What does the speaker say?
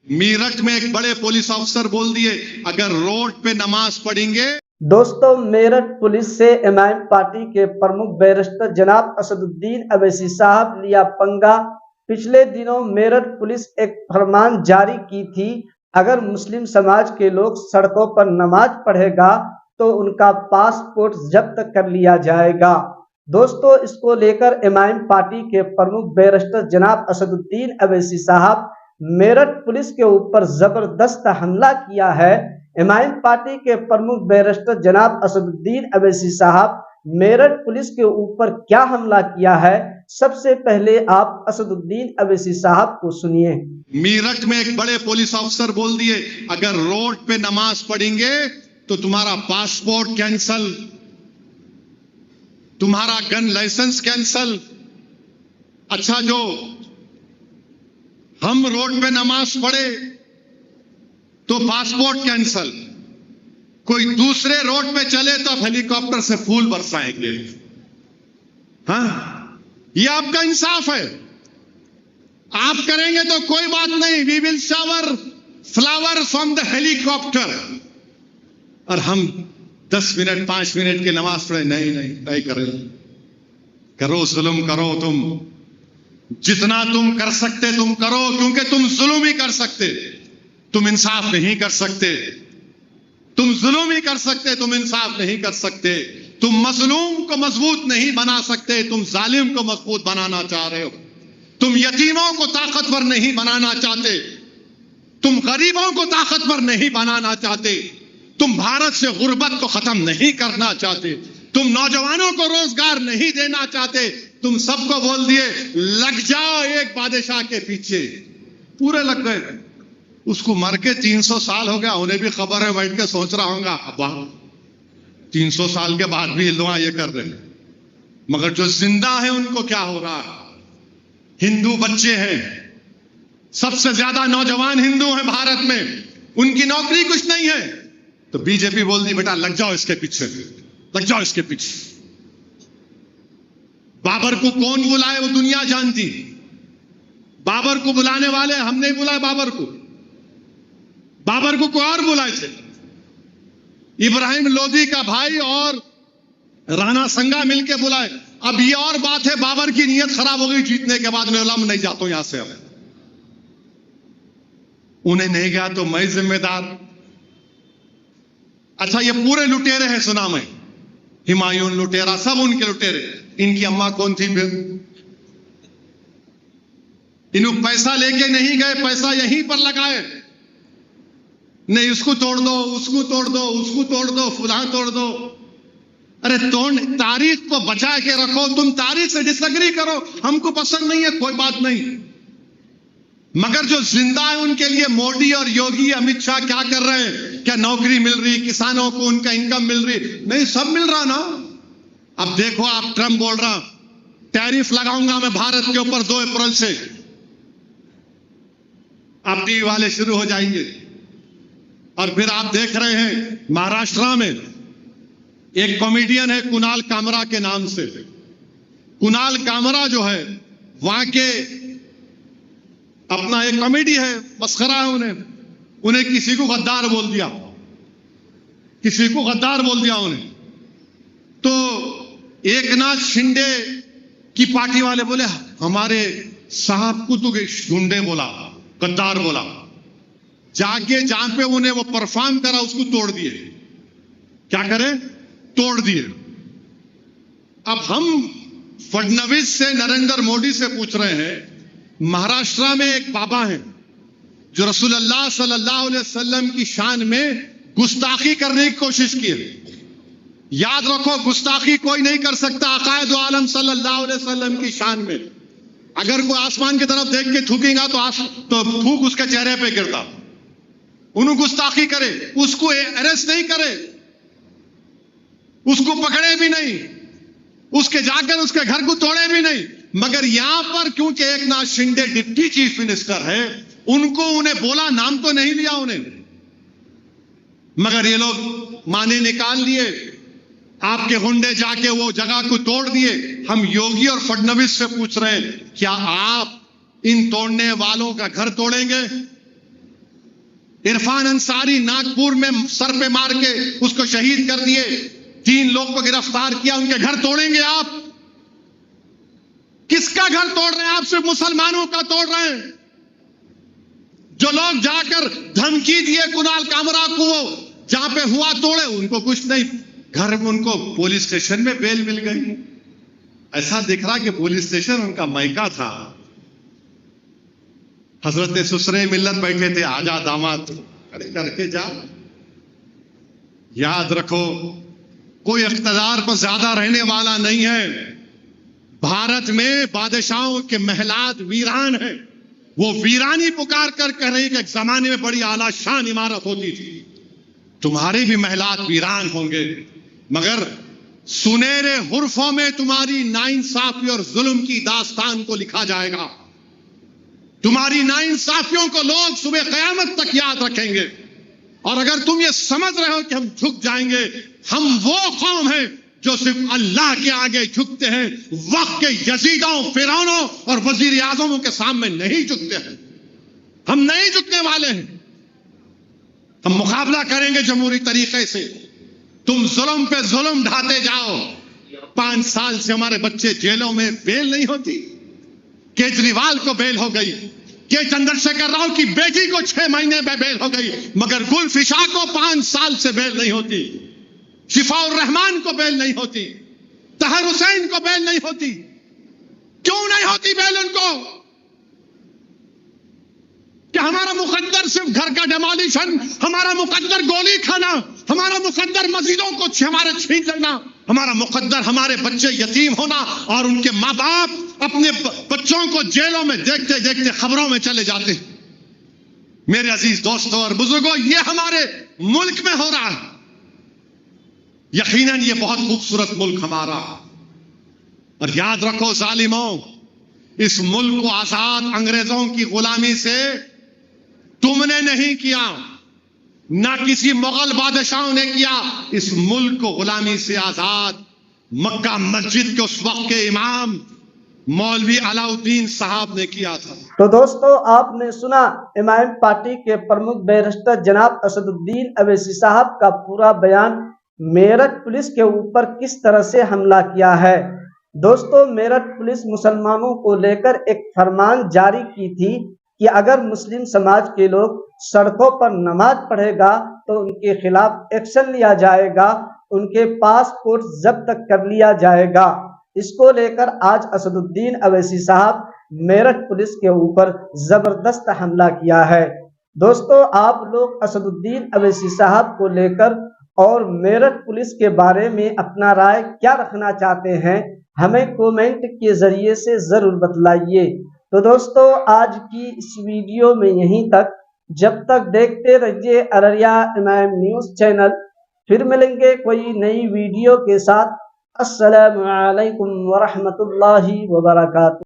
मीरठ में एक बड़े पुलिस अफसर बोल दिए, अगर रोड पे नमाज पढ़ेंगे। दोस्तों, मेरठ पुलिस से एमआईएम पार्टी के प्रमुख बैरिस्टर जनाब असदुद्दीन अवैसी साहब लिया पंगा। पिछले दिनों मेरठ पुलिस एक फरमान जारी की थी, अगर मुस्लिम समाज के लोग सड़कों पर नमाज पढ़ेगा तो उनका पासपोर्ट जब्त कर लिया जाएगा। दोस्तों, इसको लेकर एमआईएम पार्टी के प्रमुख बैरिस्टर जनाब असदुद्दीन अवैसी साहब मेरठ पुलिस के ऊपर जबरदस्त हमला किया है। एमआईएम पार्टी के प्रमुख बैरिस्टर जनाब असदुद्दीन अवैसी साहब मेरठ पुलिस के ऊपर क्या हमला किया है, सबसे पहले आप असदुद्दीन अवैसी साहब को सुनिए। मीरठ में एक बड़े पुलिस अफसर बोल दिए, अगर रोड पे नमाज पढ़ेंगे तो तुम्हारा पासपोर्ट कैंसल, तुम्हारा गन लाइसेंस कैंसल। अच्छा, जो हम रोड पे नमाज पढ़े तो पासपोर्ट कैंसल, कोई दूसरे रोड पे चले तो हेलीकॉप्टर से फूल बरसाएंगे। हाँ, ये आपका इंसाफ है। आप करेंगे तो कोई बात नहीं, we will shower flower from the helicopter. और हम 10 मिनट 5 मिनट की नमाज पढ़े, नहीं नहीं नहीं करो, जुल्म करो, तुम जितना तुम कर सकते तुम करो, क्योंकि तुम जुल्म ही कर सकते, तुम इंसाफ नहीं कर सकते। तुम जुल्म ही कर सकते, तुम इंसाफ नहीं कर सकते। तुम मजलूम को मजबूत नहीं बना सकते, तुम जालिम को मजबूत बनाना चाह रहे हो। तुम यतीमों को ताकतवर नहीं बनाना चाहते, तुम गरीबों को ताकतवर नहीं बनाना चाहते, तुम भारत से गुर्बत को खत्म नहीं करना चाहते, तुम नौजवानों को रोजगार नहीं देना चाहते। तुम सबको बोल दिए लग जाओ एक बादशाह के पीछे, पूरे लग गए। उसको मर के 300 साल हो गया, उन्हें भी खबर है, बैठ के सोच रहा होगा, अब्बा 300 साल के बाद भी दुआ ये कर रहे हैं। मगर जो जिंदा है उनको क्या हो रहा है? हिंदू बच्चे हैं, सबसे ज्यादा नौजवान हिंदू हैं भारत में, उनकी नौकरी कुछ नहीं है। तो बीजेपी बोल दी बेटा लग जाओ इसके पीछे, लग जाओ इसके पीछे। बाबर को कौन बुलाए वो दुनिया जानती। बाबर को बुलाने वाले हम नहीं बुलाए, बाबर को कोई और बुलाए थे। इब्राहिम लोदी का भाई और राणा संगा मिलके बुलाए। अब ये और बात है, बाबर की नीयत खराब हो गई जीतने के बाद, मैं नहीं जाता हूं यहां से। अब उन्हें नहीं गया तो मैं जिम्मेदार। अच्छा, ये पूरे लुटेरे हैं, सुना मैं, हुमायूं लुटेरा, सब उनके लुटेरे। इनकी अम्मा कौन थी फिर? इन्हों पैसा लेके नहीं गए, पैसा यहीं पर लगाए। नहीं, उसको तोड़ दो, उसको तोड़ दो, उसको तोड़ दो, फुला तोड़ दो। अरे तारीख को बचा के रखो, तुम तारीख से डिसएग्री करो, हमको पसंद नहीं है, कोई बात नहीं। मगर जो जिंदा है उनके लिए मोदी और योगी अमित शाह क्या कर रहे हैं? क्या नौकरी मिल रही, किसानों को उनका इनकम मिल रही? नहीं, सब मिल रहा ना। अब देखो, आप ट्रम्प बोल रहा टैरिफ लगाऊंगा मैं भारत के ऊपर 2 अप्रैल से। अब टीवी वाले शुरू हो जाएंगे। और फिर आप देख रहे हैं महाराष्ट्र में एक कॉमेडियन है कुणाल कामरा के नाम से। कुणाल कामरा जो है वहां के अपना एक कॉमेडी है, मस्खरा है। उन्हें किसी को गद्दार बोल दिया, किसी को गद्दार बोल दिया उन्हें। तो एकनाथ शिंदे की पार्टी वाले बोले हमारे साहब को तो गुंडे बोला, गद्दार बोला। जाके जहां पे उन्हें वो परफॉर्म करा उसको तोड़ दिए। क्या करें? तोड़ दिए। अब हम फडणवीस से, नरेंद्र मोदी से पूछ रहे हैं, महाराष्ट्र में एक बाबा हैं जो रसूलुल्लाह सल्लल्लाहु अलैहि वसल्लम की शान में गुस्ताखी करने की कोशिश की है। याद रखो, गुस्ताखी कोई नहीं कर सकता अकायद आलम सल्लल्लाहु अलैहि वसल्लम की शान में। अगर कोई आसमान की तरफ देख के थूकेगा तो थूक उसके चेहरे पे गिरता। उन्हें गुस्ताखी करे, उसको अरेस्ट नहीं करे, उसको पकड़े भी नहीं, उसके जाकर उसके घर को तोड़े भी नहीं। मगर यहां पर क्योंकि Eknath Shinde deputy chief minister है, उन्हें बोला, नाम तो नहीं लिया उन्हें, मगर ये लोग माने निकाल लिए। आपके गुंडे जाके वो जगह को तोड़ दिए। हम योगी और फडणवीस से पूछ रहे हैं, क्या आप इन तोड़ने वालों का घर तोड़ेंगे? इरफान अंसारी नागपुर में सर पे मार के उसको शहीद कर दिए, 3 लोग को गिरफ्तार किया, उनके घर तोड़ेंगे आप? किसका घर तोड़ रहे हैं आप? सिर्फ मुसलमानों का तोड़ रहे हैं। जो लोग जाकर धमकी दिए कुणाल कामरा को, जहां पे हुआ तोड़े, उनको कुछ नहीं, घर में उनको पुलिस स्टेशन में बेल मिल गई। ऐसा दिख रहा कि पुलिस स्टेशन उनका मायका था। हजरत सुसरे मिल्लत बैठे थे, आजा दामाद, अरे करके जा। याद रखो, कोई इख्तिदार पर ज्यादा रहने वाला नहीं है। भारत में बादशाहों के महलात वीरान है। वो वीरानी पुकार कर कह रही कि एक जमाने में बड़ी आला शान इमारत होती थी, तुम्हारे भी महलात वीरान होंगे, मगर सुनहरे हुर्फों में तुम्हारी नाइंसाफी और जुल्म की दास्तान को लिखा जाएगा। तुम्हारी नाइंसाफियों को लोग सुबह कयामत तक याद रखेंगे। और अगर तुम ये समझ रहे हो कि हम झुक जाएंगे, हम वो कौम हैं जो सिर्फ अल्लाह के आगे झुकते हैं, वक्त के यजीदों, फिरौनों और वजीर आजमों के सामने नहीं झुकते हैं। हम नहीं झुकने वाले हैं। हम मुकाबला करेंगे जमहूरी तरीके से। तुम जुल्म पे जुल्म ढाते जाओ। 5 साल से हमारे बच्चे जेलों में, बेल नहीं होती। केजरीवाल को बेल हो गई, के चंद्रशेखर राव की बेटी को 6 महीने में बेल हो गई, मगर गुलफिशा को 5 साल से बेल नहीं होती। शिफाउर रहमान को बेल नहीं होती। तहर हुसैन को बेल नहीं होती। क्यों नहीं होती बेल उनको? क्या हमारा मुकद्दर सिर्फ घर का डेमोलिशन, हमारा मुकद्दर गोली खाना, हमारा मुकद्दर मस्जिदों को हमारे छीन लेना, हमारा मुकद्दर हमारे बच्चे यतीम होना और उनके माँ बाप अपने बच्चों को जेलों में देखते देखते खबरों में चले जाते? मेरे अजीज दोस्तों और बुजुर्गों, ये हमारे मुल्क में हो रहा है। यकीनन ये बहुत खूबसूरत मुल्क हमारा। और याद रखो जालिमों, इस मुल्क को आजाद अंग्रेजों की गुलामी से तुमने नहीं किया, ना किसी मुगल बादशाहों ने किया। इस मुल्क को गुलामी से आजाद मक्का मस्जिद के उस वक्त के इमाम मौलवी अलाउद्दीन साहब ने किया था। तो दोस्तों, आपने सुना इमाम पार्टी के प्रमुख बैरिस्टर जनाब असदुद्दीन अवैसी साहब का पूरा बयान, मेरठ पुलिस के ऊपर किस तरह से हमला किया है। दोस्तों, मेरठ पुलिस मुसलमानों को लेकर एक फरमान जारी की थी कि अगर मुस्लिम समाज के लोग सड़कों पर नमाज पढ़ेगा तो उनके खिलाफ एक्शन लिया जाएगा, उनके पासपोर्ट जब्त कर लिया जाएगा। इसको लेकर आज असदुद्दीन अवैसी साहब मेरठ पुलिस के ऊपर जबरदस्त हमला किया है। दोस्तों, आप लोग असदुद्दीन अवैसी साहब को लेकर और मेरठ पुलिस के बारे में अपना राय क्या रखना चाहते हैं, हमें कमेंट के जरिए से जरूर बतलाइए। तो दोस्तों, आज की इस वीडियो में यहीं तक। जब तक देखते रहिए अररिया इमाम न्यूज चैनल। फिर मिलेंगे कोई नई वीडियो के साथ। अस्सलामु अलैकुम वरहमतुल्लाहि वबरकातुहू।